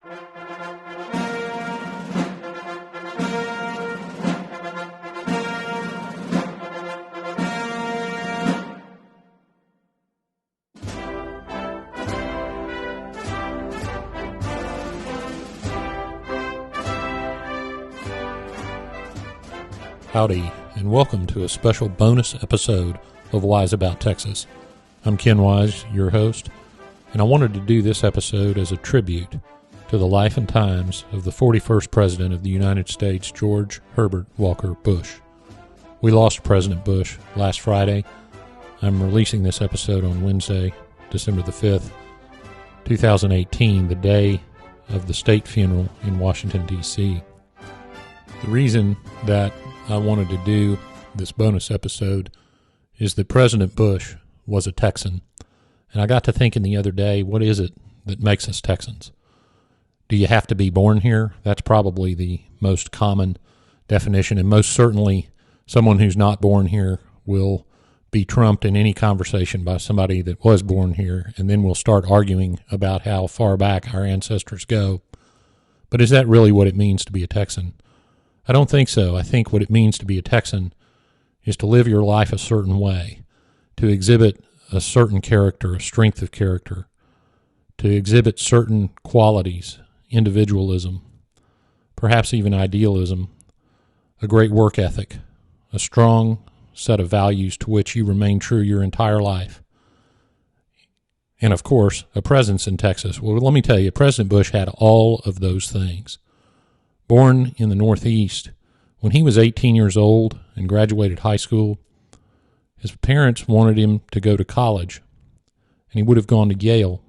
Howdy, and welcome to a special bonus episode of Wise About Texas. I'm Ken Wise, your host, and I wanted to do this episode as a tribute to the life and times of the 41st President of the United States, George Herbert Walker Bush. We lost President Bush last Friday. I'm releasing this episode on Wednesday, December the 5th, 2018, the day of the state funeral in Washington, D.C. The reason that I wanted to do this bonus episode is that President Bush was a Texan. And I got to thinking the other day, what is it that makes us Texans? Do you have to be born here? That's probably the most common definition, and most certainly someone who's not born here will be trumped in any conversation by somebody that was born here, and then we'll start arguing about how far back our ancestors go. But is that really what it means to be a Texan? I don't think so. I think what it means to be a Texan is to live your life a certain way, to exhibit a certain character, a strength of character, to exhibit certain qualities, individualism, perhaps even idealism, a great work ethic, a strong set of values to which you remain true your entire life, and, of course, a presence in Texas. Well, let me tell you, President Bush had all of those things. Born in the Northeast, when he was 18 years old and graduated high school, his parents wanted him to go to college, and he would have gone to Yale,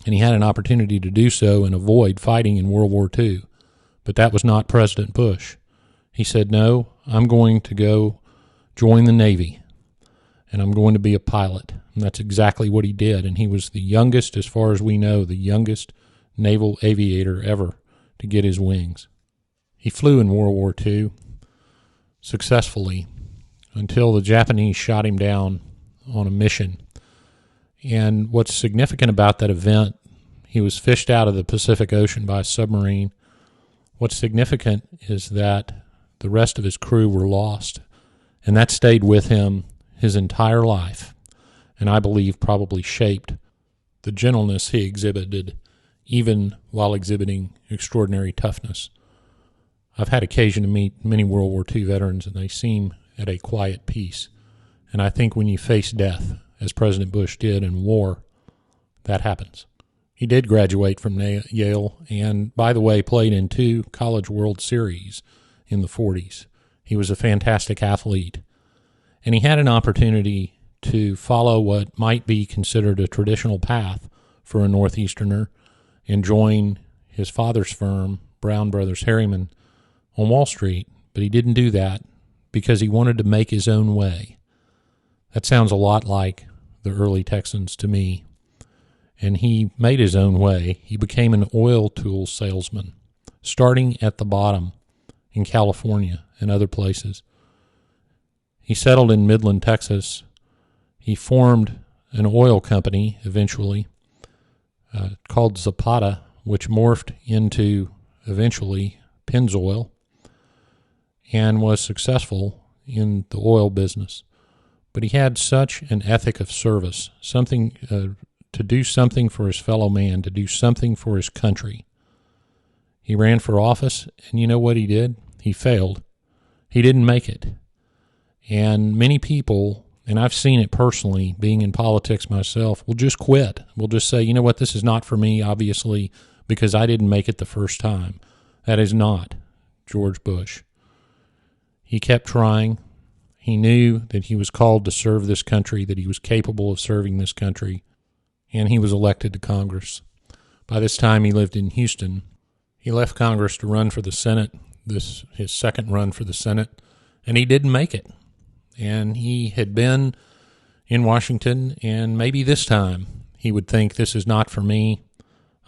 and he had an opportunity to do so and avoid fighting in World War II. But that was not President Bush. He said, no, I'm going to go join the Navy, and I'm going to be a pilot. And that's exactly what he did, and he was the youngest, as far as we know, the youngest naval aviator ever to get his wings. He flew in World War II successfully until the Japanese shot him down on a mission. And what's significant about that event, he was fished out of the Pacific Ocean by a submarine. What's significant is that the rest of his crew were lost, and that stayed with him his entire life, and I believe probably shaped the gentleness he exhibited even while exhibiting extraordinary toughness. I've had occasion to meet many World War II veterans, and they seem at a quiet peace. And I think when you face death, as President Bush did in war, that happens. He did graduate from Yale, and, by the way, played in 2 College World Series in the 40s. He was a fantastic athlete, and he had an opportunity to follow what might be considered a traditional path for a Northeasterner and join his father's firm, Brown Brothers Harriman, on Wall Street, but he didn't do that because he wanted to make his own way. That sounds a lot like the early Texans to me, and he made his own way. He became an oil tool salesman, starting at the bottom in California and other places. He settled in Midland, Texas. He formed an oil company eventually, called Zapata, which morphed into, eventually, Pennzoil, and was successful in the oil business. But he had such an ethic of service, something to do something for his fellow man, to do something for his country. He ran for office, and you know what he did? He failed. He didn't make it. And many people, and I've seen it personally, being in politics myself, will just quit. Will just say, you know what, this is not for me, obviously, because I didn't make it the first time. That is not George Bush. He kept trying. He knew that he was called to serve this country, that he was capable of serving this country, and he was elected to Congress. By this time, he lived in Houston. He left Congress to run for the Senate, his second run for the Senate, and he didn't make it. And he had been in Washington, and maybe this time he would think, this is not for me.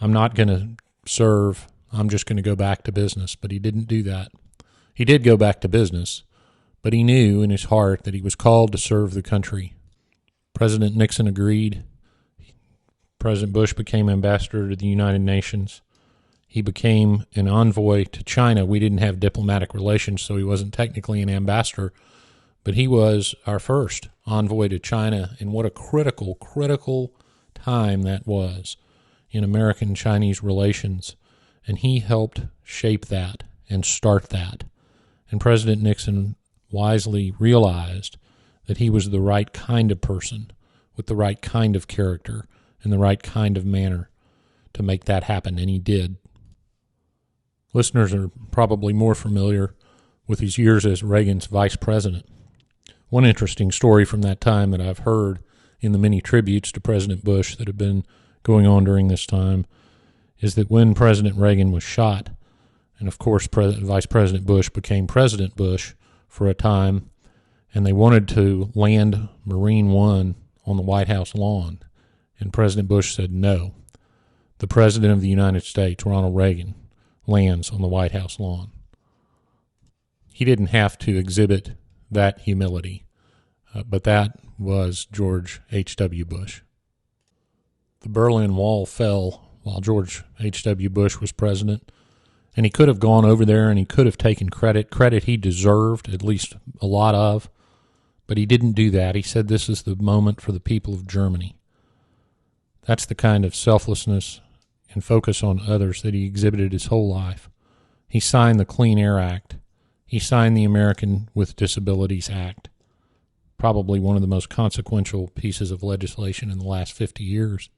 I'm not going to serve. I'm just going to go back to business. But he didn't do that. He did go back to business, but he knew in his heart that he was called to serve the country. President Nixon agreed. President Bush became ambassador to the United Nations. He became an envoy to China. We didn't have diplomatic relations, so he wasn't technically an ambassador, but he was our first envoy to China, and what a critical time that was in American-Chinese relations. And he helped shape that and start that. And President Nixon wisely realized that he was the right kind of person with the right kind of character and the right kind of manner to make that happen, and he did. Listeners are probably more familiar with his years as Reagan's vice president. One interesting story from that time that I've heard in the many tributes to President Bush that have been going on during this time is that when President Reagan was shot, and of course Vice President Bush became President Bush for a time, and they wanted to land Marine One on the White House lawn, and President Bush said no. The President of the United States, Ronald Reagan, lands on the White House lawn. He didn't have to exhibit that humility, but that was George H.W. Bush. The Berlin Wall fell while George H.W. Bush was president, and he could have gone over there and he could have taken credit he deserved, at least a lot of, but he didn't do that. He said this is the moment for the people of Germany. That's the kind of selflessness and focus on others that he exhibited his whole life. He signed the Clean Air Act. He signed the American with Disabilities Act, probably one of the most consequential pieces of legislation in the last 50 years.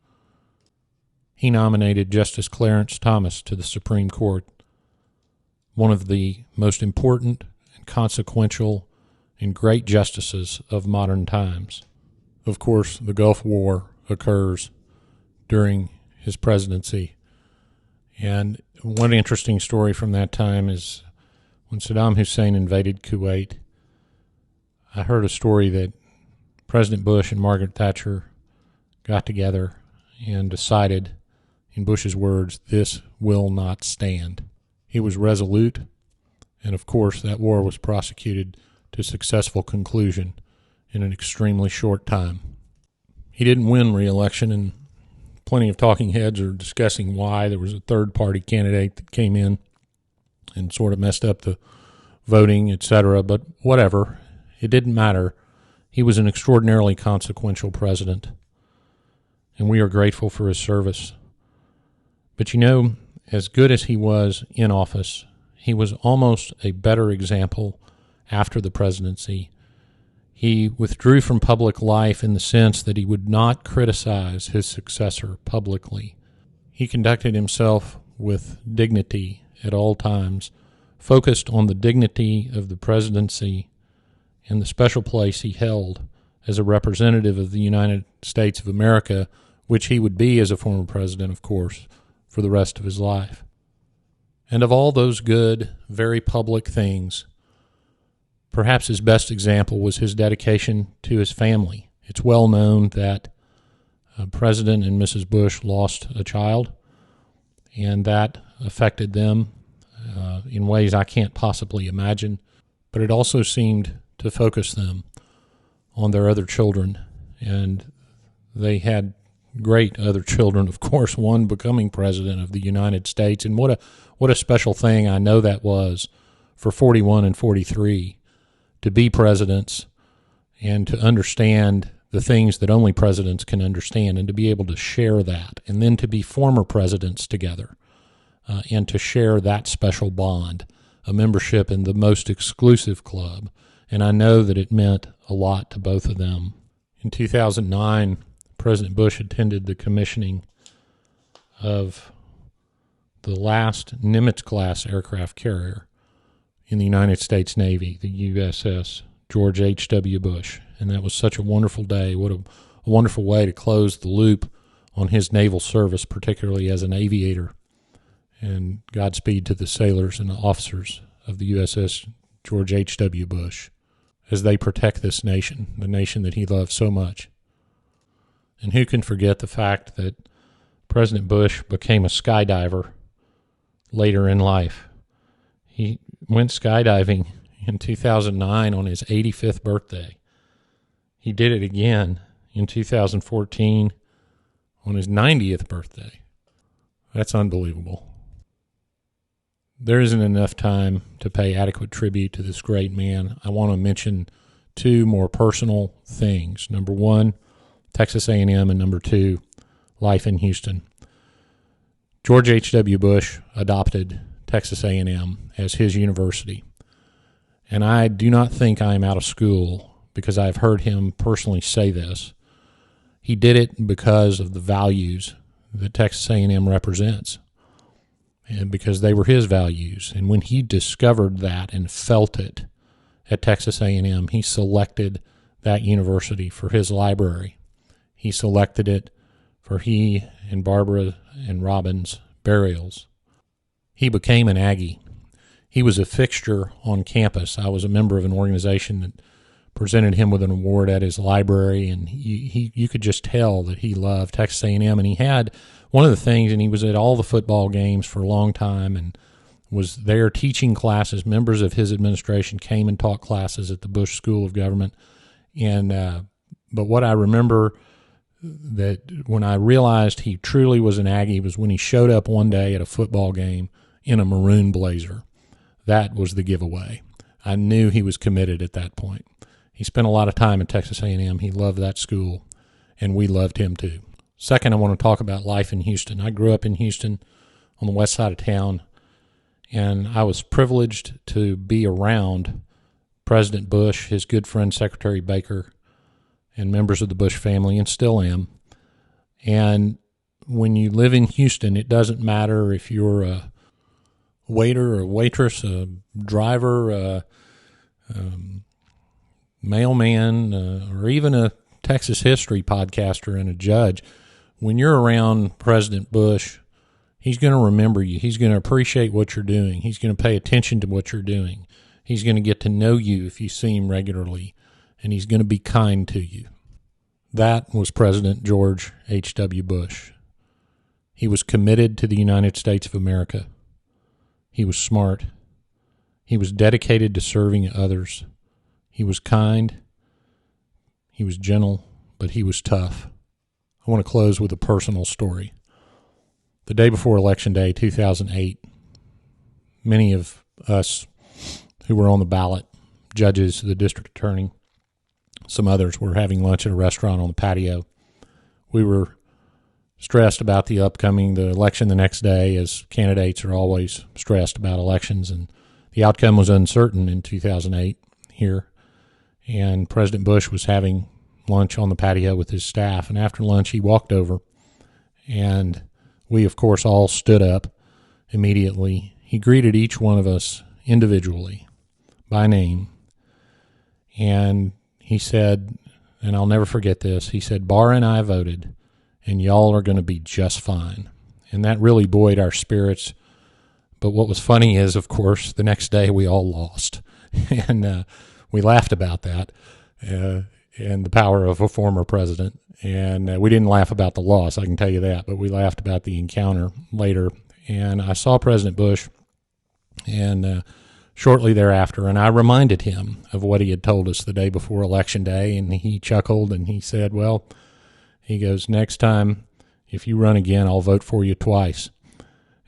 He nominated Justice Clarence Thomas to the Supreme Court, one of the most important and consequential and great justices of modern times. Of course, the Gulf War occurs during his presidency. And one interesting story from that time is when Saddam Hussein invaded Kuwait, I heard a story that President Bush and Margaret Thatcher got together and decided, in Bush's words, this will not stand. He was resolute, and of course that war was prosecuted to successful conclusion in an extremely short time. He didn't win re-election, and plenty of talking heads are discussing why. There was a third-party candidate that came in and sort of messed up the voting, etc., but whatever. It didn't matter. He was an extraordinarily consequential president, and we are grateful for his service. But you know, as good as he was in office, he was almost a better example after the presidency. He withdrew from public life in the sense that he would not criticize his successor publicly. He conducted himself with dignity at all times, focused on the dignity of the presidency and the special place he held as a representative of the United States of America, which he would be as a former president, of course, for the rest of his life. And of all those good, very public things, perhaps his best example was his dedication to his family. It's well known that President and Mrs. Bush lost a child, and that affected them in ways I can't possibly imagine, but it also seemed to focus them on their other children, and they had great other children, of course, one becoming president of the United States, and what a special thing I know that was for 41 and 43 to be presidents and to understand the things that only presidents can understand, and to be able to share that, and then to be former presidents together and to share that special bond, a membership in the most exclusive club. And I know that it meant a lot to both of them. In 2009, President Bush attended the commissioning of the last Nimitz-class aircraft carrier in the United States Navy, the USS George H.W. Bush. And that was such a wonderful day. What a wonderful way to close the loop on his naval service, particularly as an aviator. And Godspeed to the sailors and the officers of the USS George H.W. Bush as they protect this nation, the nation that he loved so much. And who can forget the fact that President Bush became a skydiver later in life. He went skydiving in 2009 on his 85th birthday. He did it again in 2014 on his 90th birthday. That's unbelievable. There isn't enough time to pay adequate tribute to this great man. I want to mention two more personal things. Number one, Texas A&M, and number two, life in Houston. George H.W. Bush adopted Texas A&M as his university. And I do not think I am out of school because I've heard him personally say this. He did it because of the values that Texas A&M represents, and because they were his values. And when he discovered that and felt it at Texas A&M, he selected that university for his library. He selected it for he and Barbara and Robin's burials. He became an Aggie. He was a fixture on campus. I was a member of an organization that presented him with an award at his library, and you could just tell that he loved Texas A&M. And he had one of the things, and he was at all the football games for a long time and was there teaching classes. Members of his administration came and taught classes at the Bush School of Government. And but what I remember that when I realized he truly was an Aggie was when he showed up one day at a football game in a maroon blazer. That was the giveaway. I knew he was committed at that point. He spent a lot of time at Texas A&M. He loved that school, and we loved him too. Second, I want to talk about life in Houston. I grew up in Houston on the west side of town, and I was privileged to be around President Bush, his good friend Secretary Baker, and members of the Bush family, and still am. And when you live in Houston, it doesn't matter if you're a waiter or a waitress, a driver, a mailman, or even a Texas history podcaster and a judge. When you're around President Bush, he's going to remember you. He's going to appreciate what you're doing. He's going to pay attention to what you're doing. He's going to get to know you if you see him regularly, and he's going to be kind to you. That was President George H.W. Bush. He was committed to the United States of America. He was smart. He was dedicated to serving others. He was kind. He was gentle, but he was tough. I want to close with a personal story. The day before Election Day, 2008, many of us who were on the ballot, judges, the district attorney, some others, were having lunch at a restaurant on the patio. We were stressed about the election the next day, as candidates are always stressed about elections, and the outcome was uncertain in 2008 here. And President Bush was having lunch on the patio with his staff, and after lunch he walked over, and we, of course, all stood up immediately. He greeted each one of us individually by name, and he said, and I'll never forget this, he said, "Bar and I voted, and y'all are going to be just fine." And that really buoyed our spirits. But what was funny is, of course, the next day we all lost, and we laughed about that and the power of a former president. And we didn't laugh about the loss, I can tell you that, but we laughed about the encounter later. And I saw President Bush and shortly thereafter, and I reminded him of what he had told us the day before Election Day, and he chuckled and he said, well, he goes, "Next time, if you run again, I'll vote for you twice."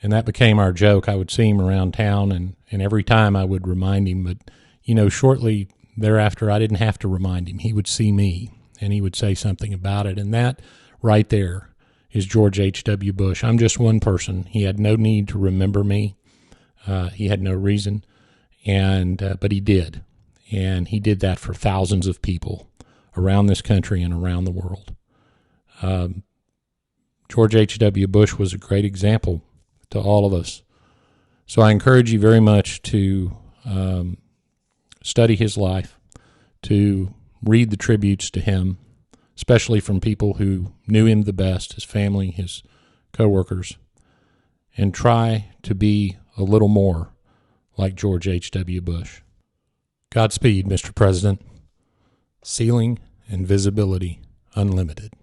And that became our joke. I would see him around town, and every time I would remind him, but, shortly thereafter, I didn't have to remind him. He would see me, and he would say something about it. And that right there is George H.W. Bush. I'm just one person. He had no need to remember me. He had no reason, but he did. And he did that for thousands of people around this country and around the world. George H.W. Bush was a great example to all of us. So I encourage you very much to study his life, to read the tributes to him, especially from people who knew him the best, his family, his coworkers, and try to be a little more like George H.W. Bush. Godspeed, Mr. President. Ceiling and visibility unlimited.